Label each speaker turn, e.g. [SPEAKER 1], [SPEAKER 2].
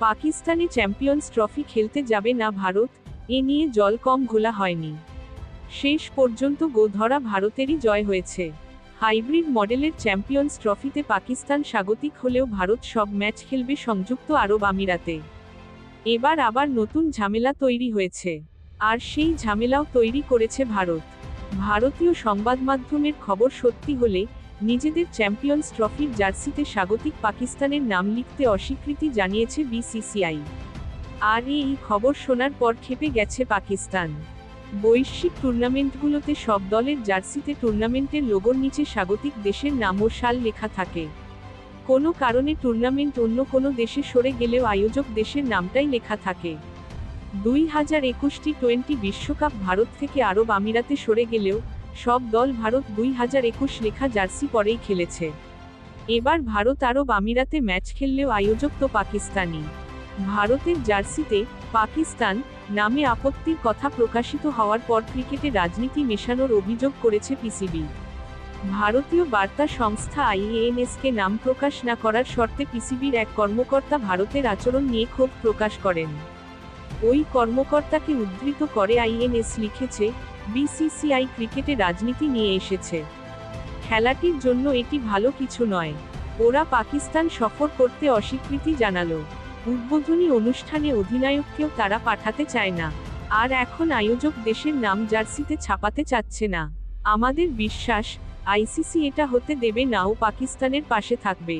[SPEAKER 1] পাকিস্তানে champions trophy খেলতে যাবে না ভারত, এ নিয়ে জল কম ঘোলা হয়নি। শেষ পর্যন্ত গোধরা ভারতেরই জয় হয়েছে। হাইব্রিড মডেলের চ্যাম্পিয়ন্স ট্রফিতে পাকিস্তান স্বাগতিক হলেও ভারত সব ম্যাচ খেলবে সংযুক্ত আরব আমিরাতে। এবার আবার নতুন ঝামেলা তৈরি হয়েছে, আর সেই ঝামেলাও তৈরি করেছে ভারত। ভারতীয় সংবাদমাধ্যমের খবর সত্যি হলে নিজেদের চ্যাম্পিয়ন্স ট্রফির জার্সিতে স্বাগতিক পাকিস্তানের নাম লিখতে অস্বীকৃতি জানিয়েছে বিসিসিআই। আর এই খবর শোনার পর ক্ষেপে গেছে পাকিস্তান। বৈশ্বিক টুর্নামেন্টগুলোতে সব দলের জার্সিতে টুর্নামেন্টের লোগোর নিচে স্বাগতিক দেশের নাম ও সাল লেখা থাকে। কোনো কারণে টুর্নামেন্ট অন্য কোনো দেশে সরে গেলেও আয়োজক দেশের নামটাই লেখা থাকে। 2021 টি20 বিশ্বকাপ ভারত থেকে আরব আমিরাতে সরে গেলেও সব দল ভারত 2021 লেখা জার্সি পরেই খেলেছে। এবার ভারত আরব আমিরাতে ম্যাচ খেললেও আয়োজক তো পাকিস্তানি। ভারতের জার্সিতে পাকিস্তান নামে আপত্তির কথা প্রকাশিত হওয়ার পর ক্রিকেটে রাজনীতি মেশানোর অভিযোগ করেছে পিসিবি। ভারতীয় বার্তা সংস্থা আইএএনএসকে নাম প্রকাশ না করার শর্তে পিসিবির এক কর্মকর্তা ভারতের আচরণ নিয়ে ক্ষোভ প্রকাশ করেন। ওই কর্মকর্তাকে উদ্ধৃত করে আইএনএস লিখেছে, বিসিসিআই ক্রিকেটে রাজনীতি নিয়ে এসেছে। খেলাটির জন্য এটি ভালো কিছু নয়। ওরা পাকিস্তান সফর করতে অস্বীকৃতি জানালো। উদ্বোধনী অনুষ্ঠানে অধিনায়ককেও তারা পাঠাতে চায় না। আর এখন আয়োজক দেশের নাম জার্সিতে ছাপাতে চাচ্ছে না। আমাদের বিশ্বাস, আইসিসি এটা হতে দেবে না ও পাকিস্তানের পাশে থাকবে।